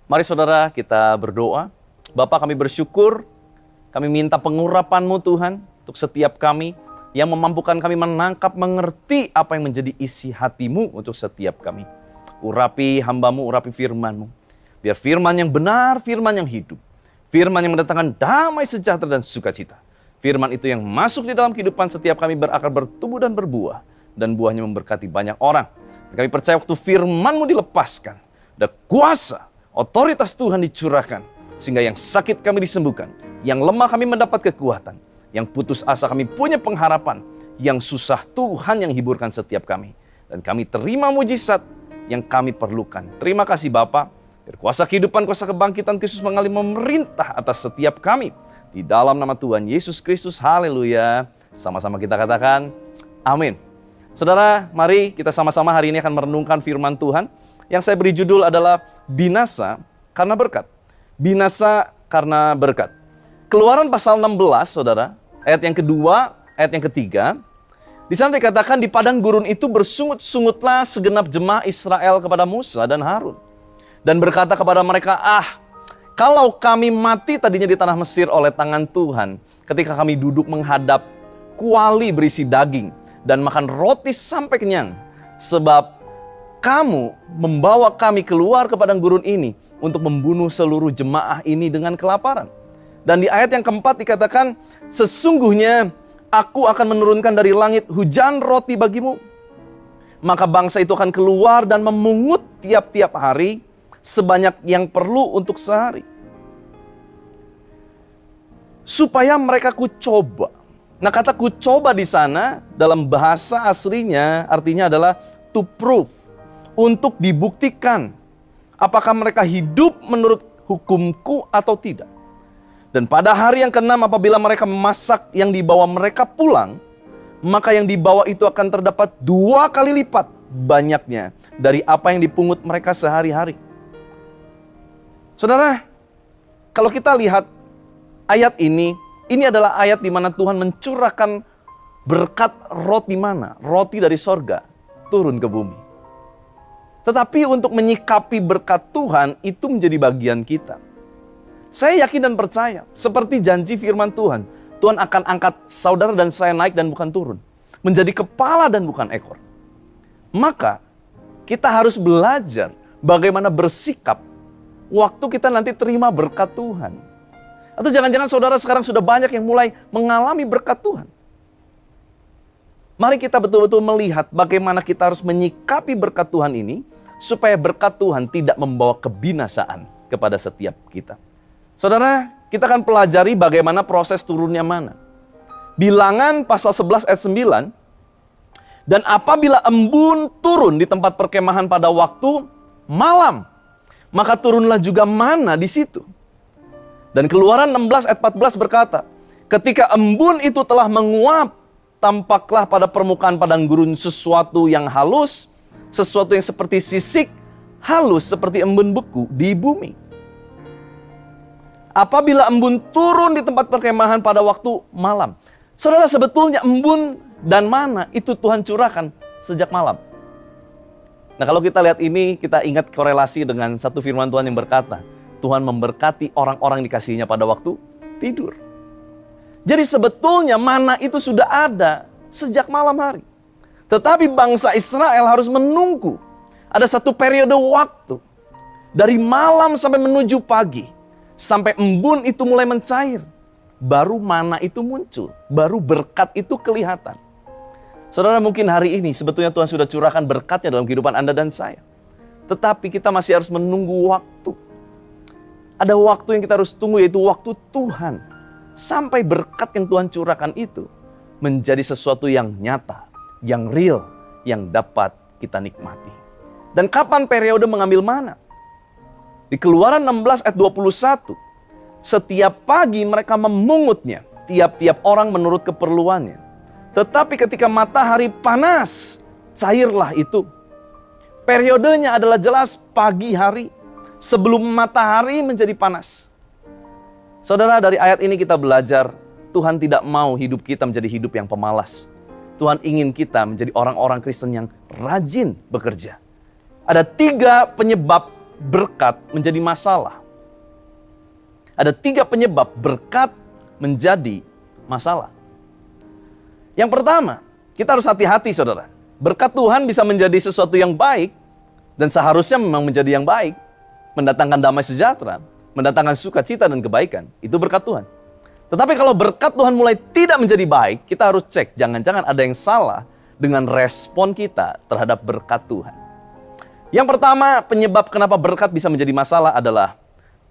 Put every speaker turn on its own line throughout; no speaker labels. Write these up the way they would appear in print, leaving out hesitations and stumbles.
Mari saudara kita berdoa. Bapa, kami bersyukur, kami minta pengurapan-Mu Tuhan untuk setiap kami yang memampukan kami menangkap, mengerti apa yang menjadi isi hati-Mu untuk setiap kami. Urapi hamba-Mu, urapi firman-Mu. Biar firman yang benar, firman yang hidup. Firman yang mendatangkan damai sejahtera dan sukacita. Firman itu yang masuk di dalam kehidupan setiap kami berakar, bertumbuh dan berbuah. Dan buahnya memberkati banyak orang. Kami percaya waktu firman-Mu dilepaskan, ada kuasa, otoritas Tuhan dicurahkan, sehingga yang sakit kami disembuhkan, yang lemah kami mendapat kekuatan, yang putus asa kami punya pengharapan, yang susah Tuhan yang hiburkan setiap kami. Dan kami terima mujizat yang kami perlukan. Terima kasih Bapa, biar kuasa kehidupan, kuasa kebangkitan Kristus mengalir memerintah atas setiap kami. Di dalam nama Tuhan Yesus Kristus, haleluya. Sama-sama kita katakan, amin. Saudara, mari kita sama-sama hari ini akan merenungkan firman Tuhan. Yang saya beri judul adalah binasa karena berkat. Binasa karena berkat. Keluaran pasal 16, saudara, ayat yang kedua, ayat yang ketiga. Di sana dikatakan di padang gurun itu bersungut-sungutlah segenap jemaah Israel kepada Musa dan Harun. Dan berkata kepada mereka, kalau kami mati tadinya di tanah Mesir oleh tangan Tuhan, ketika kami duduk menghadap kuali berisi daging dan makan roti sampai kenyang, sebab kamu membawa kami keluar ke padang gurun ini untuk membunuh seluruh jemaah ini dengan kelaparan. Dan di ayat yang keempat dikatakan, sesungguhnya aku akan menurunkan dari langit hujan roti bagimu. Maka bangsa itu akan keluar dan memungut tiap-tiap hari sebanyak yang perlu untuk sehari. Supaya mereka kucoba. Nah, kata kucoba di sana dalam bahasa aslinya artinya adalah to prove. Untuk dibuktikan apakah mereka hidup menurut hukumku atau tidak. Dan pada hari yang keenam apabila mereka memasak yang dibawa mereka pulang, maka yang dibawa itu akan terdapat 2 kali lipat banyaknya dari apa yang dipungut mereka sehari-hari. Saudara, kalau kita lihat ayat ini adalah ayat di mana Tuhan mencurahkan berkat roti mana? Roti dari sorga turun ke bumi. Tetapi untuk menyikapi berkat Tuhan itu menjadi bagian kita. Saya yakin dan percaya, seperti janji firman Tuhan, Tuhan akan angkat saudara dan saya naik dan bukan turun. Menjadi kepala dan bukan ekor. Maka kita harus belajar bagaimana bersikap waktu kita nanti terima berkat Tuhan. Atau jangan-jangan saudara sekarang sudah banyak yang mulai mengalami berkat Tuhan. Mari kita betul-betul melihat bagaimana kita harus menyikapi berkat Tuhan ini, supaya berkat Tuhan tidak membawa kebinasaan kepada setiap kita. Saudara, kita akan pelajari bagaimana proses turunnya mana. Bilangan pasal 11 ayat 9, dan apabila embun turun di tempat perkemahan pada waktu malam, maka turunlah juga mana di situ. Dan Keluaran 16 ayat 14 berkata, ketika embun itu telah menguap, tampaklah pada permukaan padang gurun sesuatu yang halus, sesuatu yang seperti sisik, halus seperti embun beku di bumi. Apabila embun turun di tempat perkemahan pada waktu malam. Saudara, sebetulnya embun dan mana itu Tuhan curahkan sejak malam. Nah, kalau kita lihat ini, kita ingat korelasi dengan satu firman Tuhan yang berkata, Tuhan memberkati orang-orang dikasihinya pada waktu tidur. Jadi sebetulnya mana itu sudah ada sejak malam hari. Tetapi bangsa Israel harus menunggu. Ada satu periode waktu. Dari malam sampai menuju pagi. Sampai embun itu mulai mencair. Baru mana itu muncul. Baru berkat itu kelihatan. Saudara, mungkin hari ini sebetulnya Tuhan sudah curahkan berkatnya dalam kehidupan Anda dan saya. Tetapi kita masih harus menunggu waktu. Ada waktu yang kita harus tunggu, yaitu waktu Tuhan. Sampai berkat yang Tuhan curahkan itu menjadi sesuatu yang nyata, yang real, yang dapat kita nikmati. Dan kapan periode mengambil mana? Di Keluaran 16 ayat 21, setiap pagi mereka memungutnya, tiap-tiap orang menurut keperluannya. Tetapi ketika matahari panas, cairlah itu. Periodenya adalah jelas pagi hari, sebelum matahari menjadi panas. Saudara, dari ayat ini kita belajar, Tuhan tidak mau hidup kita menjadi hidup yang pemalas. Tuhan ingin kita menjadi orang-orang Kristen yang rajin bekerja. Ada 3 penyebab berkat menjadi masalah. Ada 3 penyebab berkat menjadi masalah. Yang pertama, kita harus hati-hati saudara. Berkat Tuhan bisa menjadi sesuatu yang baik dan seharusnya memang menjadi yang baik. Mendatangkan damai sejahtera, mendatangkan sukacita dan kebaikan. Itu berkat Tuhan. Tetapi kalau berkat Tuhan mulai tidak menjadi baik, kita harus cek. Jangan-jangan ada yang salah dengan respon kita terhadap berkat Tuhan. Yang pertama, penyebab kenapa berkat bisa menjadi masalah adalah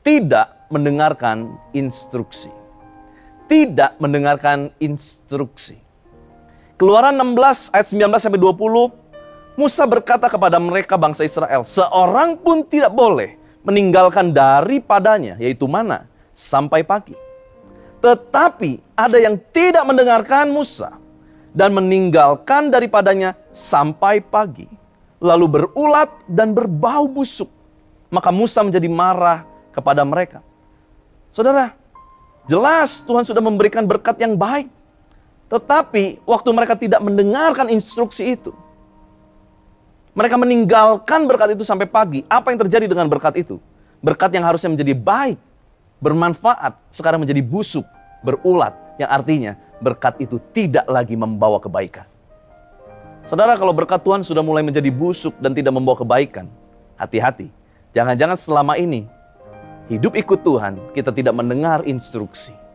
tidak mendengarkan instruksi. Tidak mendengarkan instruksi. Keluaran 16 ayat 19-20, Musa berkata kepada mereka bangsa Israel, seorang pun tidak boleh meninggalkan daripadanya, yaitu mana, sampai pagi. Tetapi ada yang tidak mendengarkan Musa dan meninggalkan daripadanya sampai pagi, lalu berulat dan berbau busuk. Maka Musa menjadi marah kepada mereka. Saudara, jelas Tuhan sudah memberikan berkat yang baik. Tetapi waktu mereka tidak mendengarkan instruksi itu, mereka meninggalkan berkat itu sampai pagi. Apa yang terjadi dengan berkat itu? Berkat yang harusnya menjadi baik, bermanfaat, sekarang menjadi busuk, berulat. Yang artinya berkat itu tidak lagi membawa kebaikan. Saudara, kalau berkat Tuhan sudah mulai menjadi busuk dan tidak membawa kebaikan, hati-hati. Jangan-jangan selama ini hidup ikut Tuhan, kita tidak mendengar instruksi.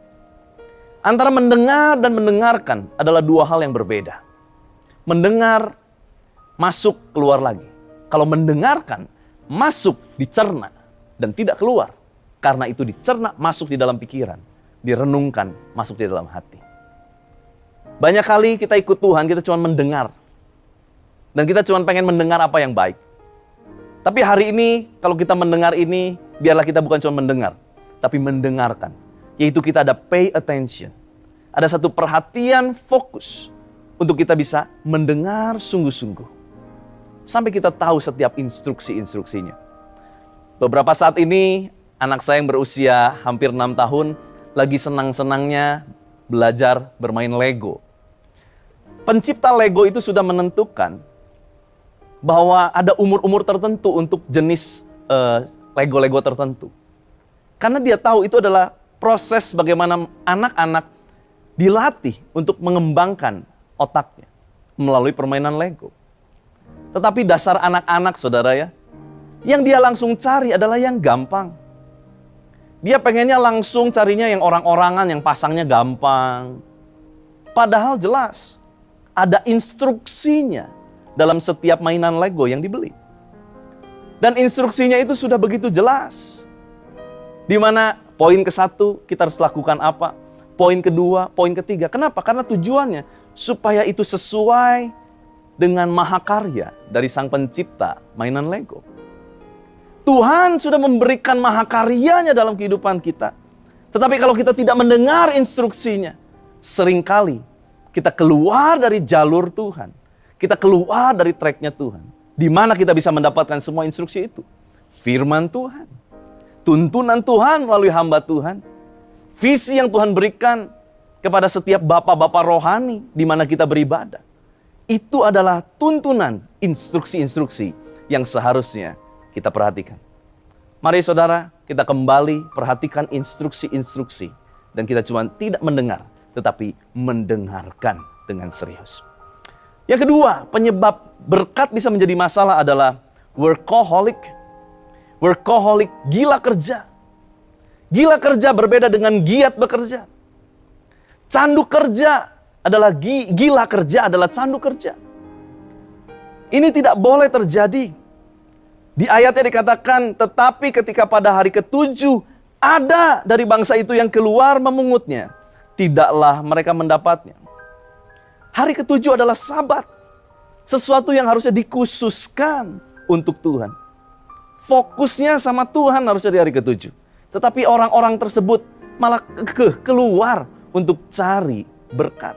Antara mendengar dan mendengarkan adalah 2 hal yang berbeda. Mendengar, masuk, keluar lagi. Kalau mendengarkan, masuk, dicerna, dan tidak keluar. Karena itu dicerna, masuk di dalam pikiran. Direnungkan, masuk di dalam hati. Banyak kali kita ikut Tuhan, kita cuma mendengar. Dan kita cuma pengen mendengar apa yang baik. Tapi hari ini, kalau kita mendengar ini, biarlah kita bukan cuma mendengar, tapi mendengarkan. Yaitu kita ada pay attention. Ada satu perhatian fokus untuk kita bisa mendengar sungguh-sungguh. Sampai kita tahu setiap instruksi-instruksinya. Beberapa saat ini, anak saya yang berusia hampir 6 tahun, lagi senang-senangnya belajar bermain Lego. Pencipta Lego itu sudah menentukan bahwa ada umur-umur tertentu untuk jenis Lego-Lego tertentu. Karena dia tahu itu adalah proses bagaimana anak-anak dilatih untuk mengembangkan otaknya melalui permainan Lego. Tetapi dasar anak-anak, saudara ya, yang dia langsung cari adalah yang gampang. Dia pengennya langsung carinya yang orang-orangan, yang pasangnya gampang. Padahal jelas ada instruksinya dalam setiap mainan Lego yang dibeli. Dan instruksinya itu sudah begitu jelas. Di mana poin ke-1 kita harus lakukan apa, poin kedua, poin ketiga. Kenapa? Karena tujuannya supaya itu sesuai dengan mahakarya dari sang pencipta mainan Lego. Tuhan sudah memberikan mahakaryanya dalam kehidupan kita. Tetapi kalau kita tidak mendengar instruksinya, seringkali kita keluar dari jalur Tuhan. Kita keluar dari tracknya Tuhan. Di mana kita bisa mendapatkan semua instruksi itu? Firman Tuhan. Tuntunan Tuhan melalui hamba Tuhan. Visi yang Tuhan berikan kepada setiap bapak-bapak rohani di mana kita beribadah. Itu adalah tuntunan, instruksi-instruksi yang seharusnya kita perhatikan. Mari saudara, kita kembali perhatikan instruksi-instruksi. Dan kita cuma tidak mendengar, tetapi mendengarkan dengan serius. Yang kedua, penyebab berkat bisa menjadi masalah adalah workaholic. Workaholic, gila kerja. Gila kerja berbeda dengan giat bekerja. Candu kerja adalah gila kerja adalah candu kerja. Ini tidak boleh terjadi. Di ayatnya dikatakan, tetapi ketika pada hari ke-7 ada dari bangsa itu yang keluar memungutnya, tidaklah mereka mendapatnya. Hari ke-7 adalah Sabat. Sesuatu yang harusnya dikhususkan untuk Tuhan. Fokusnya sama Tuhan harusnya di hari ke-7. Tetapi orang-orang tersebut malah keluar untuk cari berkat.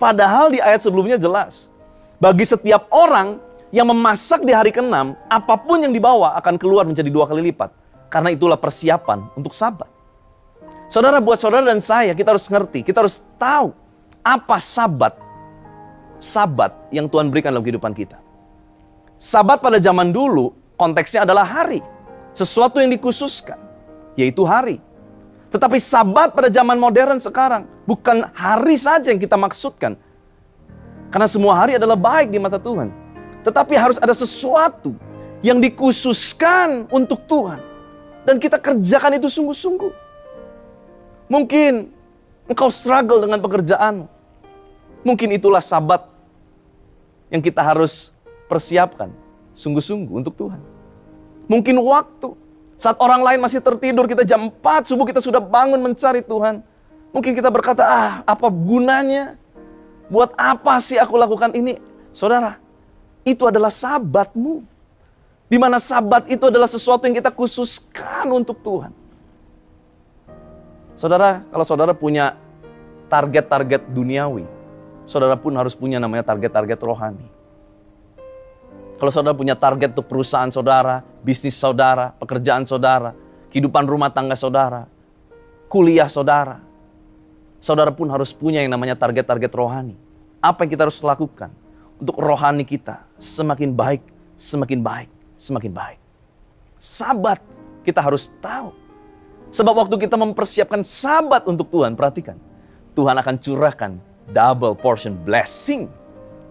Padahal di ayat sebelumnya jelas. Bagi setiap orang yang memasak di hari ke-6, apapun yang dibawa akan keluar menjadi 2 kali lipat. Karena itulah persiapan untuk Sabat. Saudara, buat saudara dan saya, kita harus ngerti, kita harus tahu apa Sabat. Sabat yang Tuhan berikan dalam kehidupan kita. Sabat pada zaman dulu konteksnya adalah hari. Sesuatu yang dikhususkan, yaitu hari. Tetapi sabat pada zaman modern sekarang bukan hari saja yang kita maksudkan. Karena semua hari adalah baik di mata Tuhan. Tetapi harus ada sesuatu yang dikhususkan untuk Tuhan. Dan kita kerjakan itu sungguh-sungguh. Mungkin engkau struggle dengan pekerjaanmu. Mungkin itulah sabat yang kita harus persiapkan sungguh-sungguh untuk Tuhan. Mungkin waktu saat orang lain masih tertidur, kita jam 4 subuh kita sudah bangun mencari Tuhan. Mungkin kita berkata, apa gunanya? Buat apa sih aku lakukan ini? Saudara, itu adalah sabatmu. Di mana sabat itu adalah sesuatu yang kita khususkan untuk Tuhan. Saudara, kalau saudara punya target-target duniawi, saudara pun harus punya namanya target-target rohani. Kalau saudara punya target untuk perusahaan saudara, bisnis saudara, pekerjaan saudara, kehidupan rumah tangga saudara, kuliah saudara, saudara pun harus punya yang namanya target-target rohani. Apa yang kita harus lakukan untuk rohani kita semakin baik, semakin baik, semakin baik. Sabat kita harus tahu. Sebab waktu kita mempersiapkan sabat untuk Tuhan, perhatikan, Tuhan akan curahkan double portion blessing,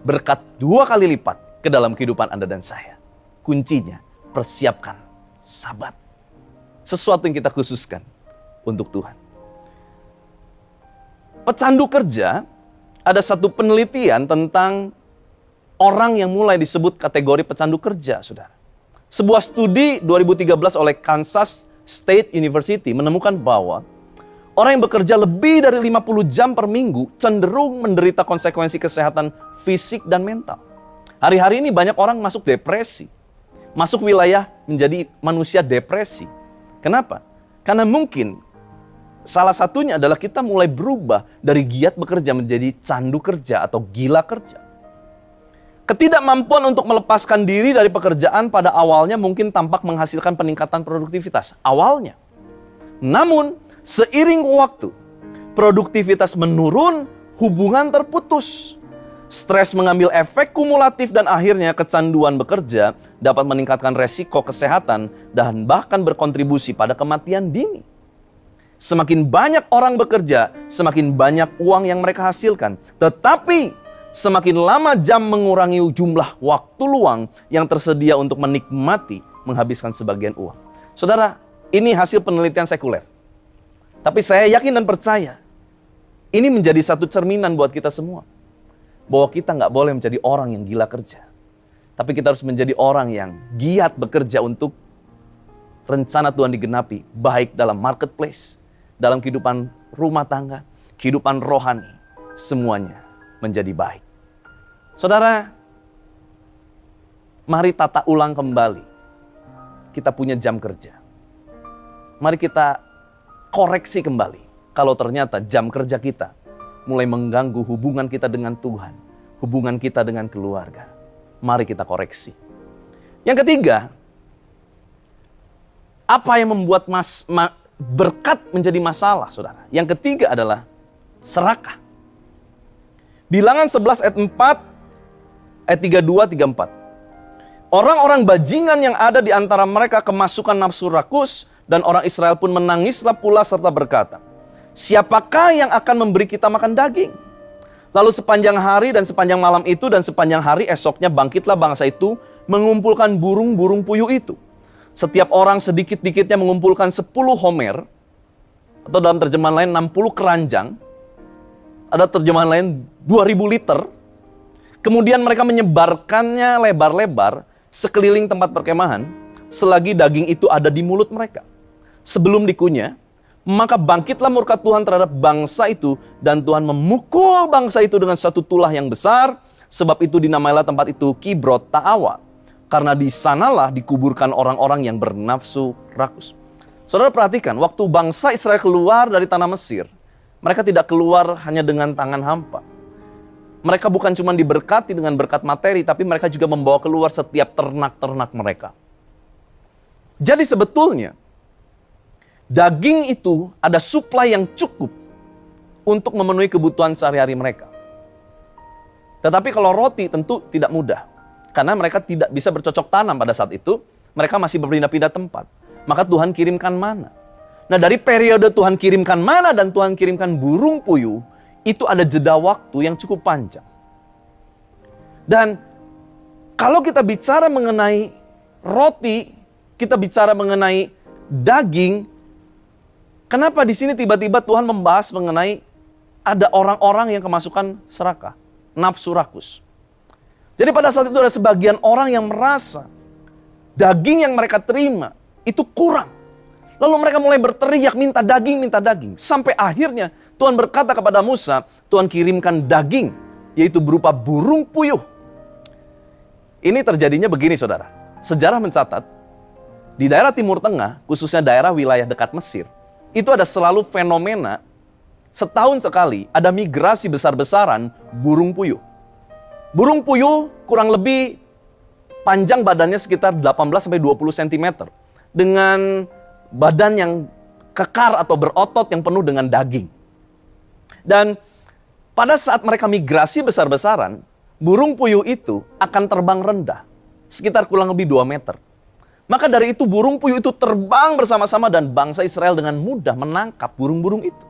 berkat 2 kali lipat ke dalam kehidupan Anda dan saya. Kuncinya, persiapkan sabat. Sesuatu yang kita khususkan untuk Tuhan. Pecandu kerja, ada satu penelitian tentang orang yang mulai disebut kategori pecandu kerja, saudara. Sebuah studi 2013 oleh Kansas State University menemukan bahwa orang yang bekerja lebih dari 50 jam per minggu cenderung menderita konsekuensi kesehatan fisik dan mental. Hari-hari ini banyak orang masuk depresi. Masuk wilayah menjadi manusia depresi. Kenapa? Karena mungkin salah satunya adalah kita mulai berubah dari giat bekerja menjadi candu kerja atau gila kerja. Ketidakmampuan untuk melepaskan diri dari pekerjaan pada awalnya mungkin tampak menghasilkan peningkatan produktivitas. Awalnya. Namun, seiring waktu, produktivitas menurun, hubungan terputus. Stres mengambil efek kumulatif dan akhirnya kecanduan bekerja dapat meningkatkan resiko kesehatan dan bahkan berkontribusi pada kematian dini. Semakin banyak orang bekerja, semakin banyak uang yang mereka hasilkan. Tetapi semakin lama jam mengurangi jumlah waktu luang yang tersedia untuk menikmati menghabiskan sebagian uang. Saudara, ini hasil penelitian sekuler. Tapi saya yakin dan percaya, ini menjadi satu cerminan buat kita semua. Bahwa kita nggak boleh menjadi orang yang gila kerja. Tapi kita harus menjadi orang yang giat bekerja untuk rencana Tuhan digenapi. Baik dalam marketplace, dalam kehidupan rumah tangga, kehidupan rohani. Semuanya menjadi baik. Saudara, mari tata ulang kembali. Kita punya jam kerja. Mari kita koreksi kembali. Kalau ternyata jam kerja kita mulai mengganggu hubungan kita dengan Tuhan, hubungan kita dengan keluarga. Mari kita koreksi. Yang ketiga, apa yang membuat berkat menjadi masalah, saudara? Yang ketiga adalah serakah. Bilangan 11 ayat 4, ayat 32, 34. Orang-orang bajingan yang ada di antara mereka kemasukan nafsu rakus, dan orang Israel pun menangislah pula serta berkata, siapakah yang akan memberi kita makan daging? Lalu sepanjang hari dan sepanjang malam itu dan sepanjang hari esoknya bangkitlah bangsa itu mengumpulkan burung-burung puyuh itu. Setiap orang sedikit-dikitnya mengumpulkan 10 homer, atau dalam terjemahan lain 60 keranjang, ada terjemahan lain 2000 liter. Kemudian mereka menyebarkannya lebar-lebar sekeliling tempat perkemahan, selagi daging itu ada di mulut mereka. Sebelum dikunyah, maka bangkitlah murka Tuhan terhadap bangsa itu, dan Tuhan memukul bangsa itu dengan satu tulah yang besar. Sebab itu dinamailah tempat itu Kibrot Ta'awa, karena di sanalah dikuburkan orang-orang yang bernafsu rakus. Saudara perhatikan, waktu bangsa Israel keluar dari tanah Mesir, mereka tidak keluar hanya dengan tangan hampa. Mereka bukan cuma diberkati dengan berkat materi, tapi mereka juga membawa keluar setiap ternak-ternak mereka. Jadi sebetulnya, daging itu ada suplai yang cukup untuk memenuhi kebutuhan sehari-hari mereka. Tetapi kalau roti tentu tidak mudah. Karena mereka tidak bisa bercocok tanam pada saat itu. Mereka masih berpindah-pindah tempat. Maka Tuhan kirimkan mana. Nah dari periode Tuhan kirimkan mana dan Tuhan kirimkan burung puyuh, itu ada jeda waktu yang cukup panjang. Dan kalau kita bicara mengenai roti, kita bicara mengenai daging, kenapa di sini tiba-tiba Tuhan membahas mengenai ada orang-orang yang kemasukan serakah, nafsu rakus. Jadi pada saat itu ada sebagian orang yang merasa daging yang mereka terima itu kurang. Lalu mereka mulai berteriak minta daging, minta daging. Sampai akhirnya Tuhan berkata kepada Musa, Tuhan kirimkan daging, yaitu berupa burung puyuh. Ini terjadinya begini saudara, sejarah mencatat, di daerah Timur Tengah, khususnya daerah wilayah dekat Mesir, itu ada selalu fenomena, setahun sekali ada migrasi besar-besaran burung puyuh. Burung puyuh kurang lebih panjang badannya sekitar 18-20 cm. Dengan badan yang kekar atau berotot yang penuh dengan daging. Dan pada saat mereka migrasi besar-besaran, burung puyuh itu akan terbang rendah, sekitar kurang lebih 2 meter. Maka dari itu burung puyuh itu terbang bersama-sama dan bangsa Israel dengan mudah menangkap burung-burung itu.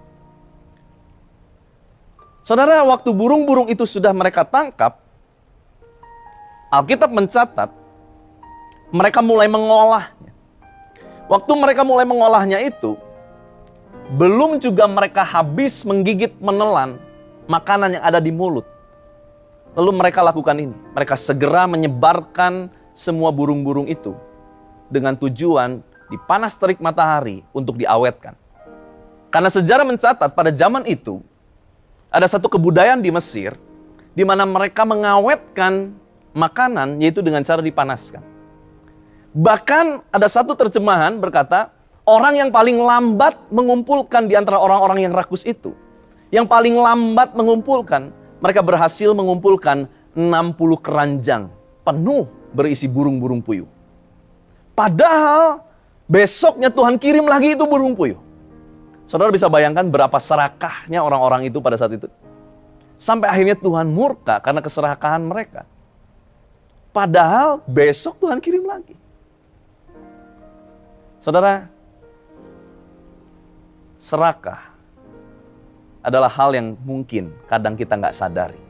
Saudara, waktu burung-burung itu sudah mereka tangkap, Alkitab mencatat, mereka mulai mengolahnya. Waktu mereka mulai mengolahnya itu, belum juga mereka habis menggigit menelan makanan yang ada di mulut. Lalu mereka lakukan ini. Mereka segera menyebarkan semua burung-burung itu dengan tujuan dipanas terik matahari untuk diawetkan. Karena sejarah mencatat pada zaman itu, ada satu kebudayaan di Mesir di mana mereka mengawetkan makanan yaitu dengan cara dipanaskan. Bahkan ada satu terjemahan berkata, orang yang paling lambat mengumpulkan di antara orang-orang yang rakus itu, yang paling lambat mengumpulkan, mereka berhasil mengumpulkan 60 keranjang penuh berisi burung-burung puyuh. Padahal besoknya Tuhan kirim lagi itu burung puyuh. Saudara bisa bayangkan berapa serakahnya orang-orang itu pada saat itu. Sampai akhirnya Tuhan murka karena keserakahan mereka. Padahal besok Tuhan kirim lagi. Saudara, serakah adalah hal yang mungkin kadang kita nggak sadari.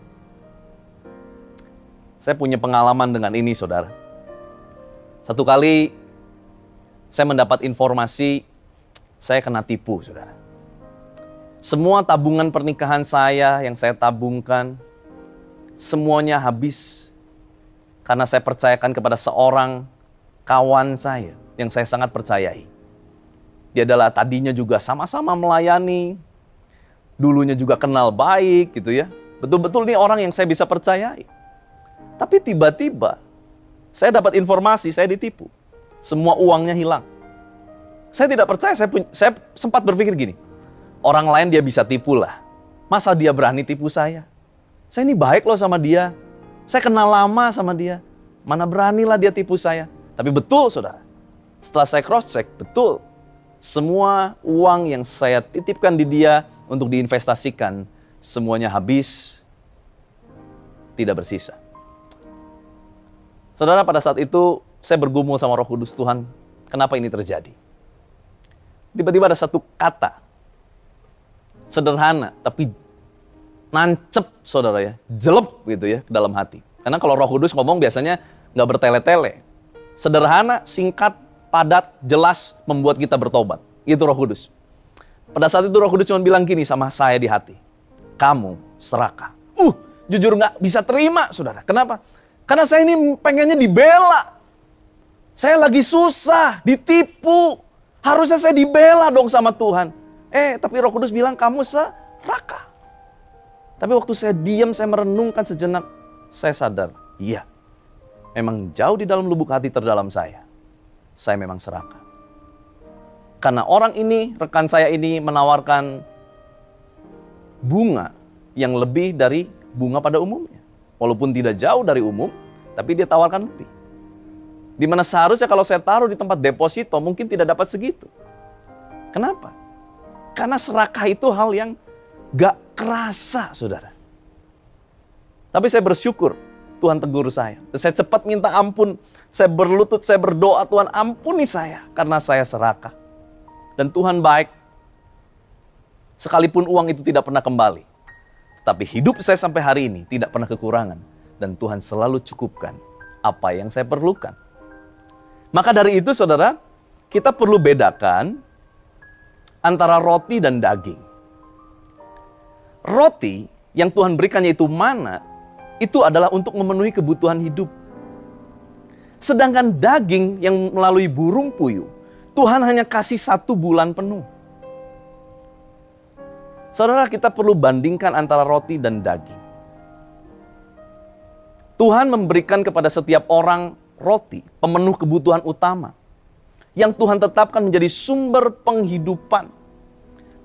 Saya punya pengalaman dengan ini, saudara. Satu kali saya mendapat informasi saya kena tipu, saudara. Semua tabungan pernikahan saya yang saya tabungkan, semuanya habis. Karena saya percayakan kepada seorang kawan saya yang saya sangat percayai. Dia adalah tadinya juga sama-sama melayani, dulunya juga kenal baik gitu ya. Betul-betul nih orang yang saya bisa percayai. Tapi tiba-tiba saya dapat informasi, saya ditipu. Semua uangnya hilang. Saya tidak percaya, saya sempat berpikir gini, orang lain dia bisa tipu lah. Masa dia berani tipu saya? Saya ini baik loh sama dia. Saya kenal lama sama dia. Mana beranilah dia tipu saya. Tapi betul saudara, setelah saya cross check, betul. Semua uang yang saya titipkan di dia untuk diinvestasikan, semuanya habis, tidak bersisa. Saudara, pada saat itu saya bergumul sama Roh Kudus, Tuhan, kenapa ini terjadi? Tiba-tiba ada satu kata, sederhana, tapi nancep saudara ya, jelep gitu ya ke dalam hati. Karena kalau Roh Kudus ngomong biasanya nggak bertele-tele. Sederhana, singkat, padat, jelas, membuat kita bertobat. Itu Roh Kudus. Pada saat itu Roh Kudus cuma bilang gini sama saya di hati, kamu serakah. Jujur nggak bisa terima saudara. Kenapa? Karena saya ini pengennya dibela. Saya lagi susah, ditipu. Harusnya saya dibela dong sama Tuhan. Tapi Roh Kudus bilang kamu serakah. Tapi waktu saya diam, saya merenungkan sejenak, saya sadar, iya, memang jauh di dalam lubuk hati terdalam saya memang serakah. Karena orang ini, rekan saya ini menawarkan bunga yang lebih dari bunga pada umumnya. Walaupun tidak jauh dari umum, tapi dia tawarkan lebih. Dimana seharusnya kalau saya taruh di tempat deposito, mungkin tidak dapat segitu. Kenapa? Karena serakah itu hal yang gak kerasa, saudara. Tapi saya bersyukur Tuhan tegur saya. Saya cepat minta ampun, saya berlutut, saya berdoa, Tuhan ampuni saya karena saya serakah. Dan Tuhan baik, sekalipun uang itu tidak pernah kembali. Tapi hidup saya sampai hari ini tidak pernah kekurangan. Dan Tuhan selalu cukupkan apa yang saya perlukan. Maka dari itu saudara, kita perlu bedakan antara roti dan daging. Roti yang Tuhan berikan yaitu mana, itu adalah untuk memenuhi kebutuhan hidup. Sedangkan daging yang melalui burung puyuh, Tuhan hanya kasih 1 bulan penuh. Saudara, kita perlu bandingkan antara roti dan daging. Tuhan memberikan kepada setiap orang roti, pemenuh kebutuhan utama, yang Tuhan tetapkan menjadi sumber penghidupan.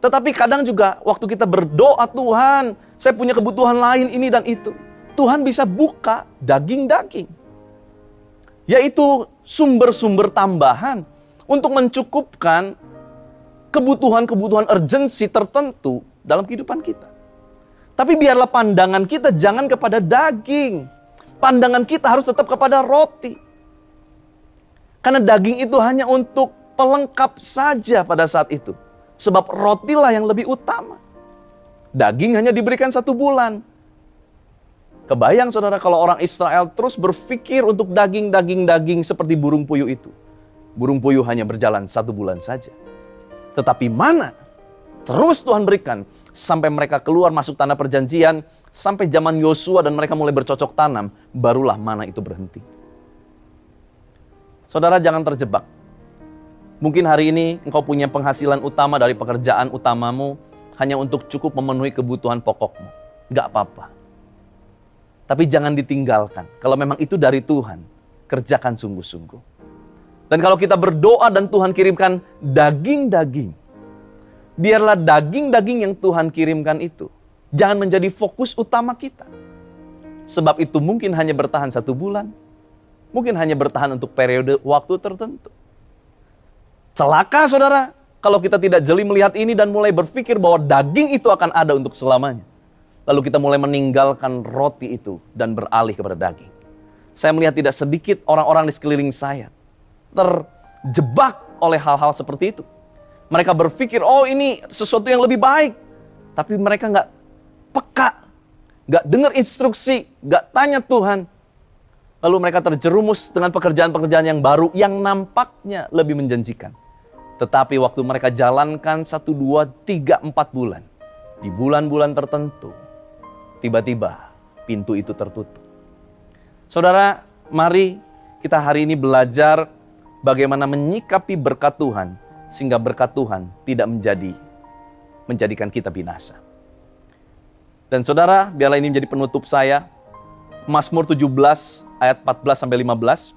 Tetapi kadang juga waktu kita berdoa, Tuhan, saya punya kebutuhan lain ini dan itu. Tuhan bisa buka daging-daging, yaitu sumber-sumber tambahan untuk mencukupkan kebutuhan-kebutuhan urgensi tertentu dalam kehidupan kita. Tapi biarlah pandangan kita jangan kepada daging. Pandangan kita harus tetap kepada roti. Karena daging itu hanya untuk pelengkap saja pada saat itu. Sebab rotilah yang lebih utama. Daging hanya diberikan 1 bulan. Kebayang saudara kalau orang Israel terus berpikir untuk daging seperti burung puyuh itu. Burung puyuh hanya berjalan 1 bulan saja. Tetapi mana? Terus Tuhan berikan sampai mereka keluar masuk tanah perjanjian, sampai zaman Yosua dan mereka mulai bercocok tanam, barulah mana itu berhenti. Saudara, jangan terjebak. Mungkin hari ini engkau punya penghasilan utama dari pekerjaan utamamu hanya untuk cukup memenuhi kebutuhan pokokmu. Gak apa-apa. Tapi jangan ditinggalkan. Kalau memang itu dari Tuhan, kerjakan sungguh-sungguh. Dan kalau kita berdoa dan Tuhan kirimkan daging-daging, biarlah daging-daging yang Tuhan kirimkan itu jangan menjadi fokus utama kita. Sebab itu mungkin hanya bertahan 1 bulan. Mungkin hanya bertahan untuk periode waktu tertentu. Celaka saudara, kalau kita tidak jeli melihat ini dan mulai berpikir bahwa daging itu akan ada untuk selamanya. Lalu kita mulai meninggalkan roti itu dan beralih kepada daging. Saya melihat tidak sedikit orang-orang di sekeliling saya terjebak oleh hal-hal seperti itu. Mereka berpikir, oh ini sesuatu yang lebih baik. Tapi mereka nggak peka, nggak dengar instruksi, nggak tanya Tuhan. Lalu mereka terjerumus dengan pekerjaan-pekerjaan yang baru yang nampaknya lebih menjanjikan. Tetapi waktu mereka jalankan 1, 2, 3, 4 bulan, di bulan-bulan tertentu, tiba-tiba pintu itu tertutup. Saudara, mari kita hari ini belajar bagaimana menyikapi berkat Tuhan, sehingga berkat Tuhan tidak menjadikan kita binasa. Dan saudara, biarlah ini menjadi penutup saya. Mazmur 17 ayat 14-15.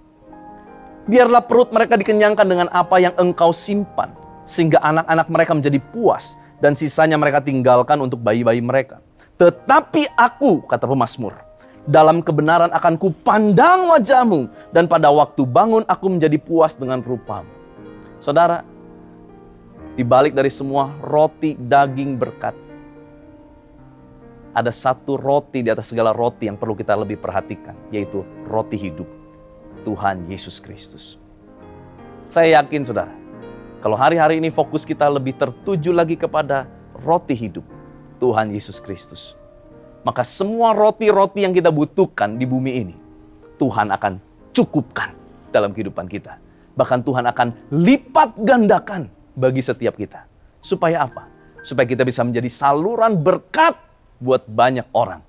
Biarlah perut mereka dikenyangkan dengan apa yang engkau simpan, sehingga anak-anak mereka menjadi puas, dan sisanya mereka tinggalkan untuk bayi-bayi mereka. Tetapi aku, kata pemazmur, dalam kebenaran akan kupandang wajahmu, dan pada waktu bangun aku menjadi puas dengan rupamu. Saudara, di balik dari semua roti daging berkat, ada 1 roti di atas segala roti yang perlu kita lebih perhatikan, yaitu roti hidup, Tuhan Yesus Kristus. Saya yakin saudara, kalau hari-hari ini fokus kita lebih tertuju lagi kepada roti hidup, Tuhan Yesus Kristus, maka semua roti-roti yang kita butuhkan di bumi ini, Tuhan akan cukupkan dalam kehidupan kita. Bahkan Tuhan akan lipat gandakan bagi setiap kita. Supaya apa? Supaya kita bisa menjadi saluran berkat buat banyak orang.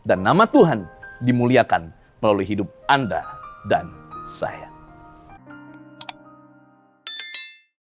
Dan nama Tuhan dimuliakan melalui hidup Anda dan saya.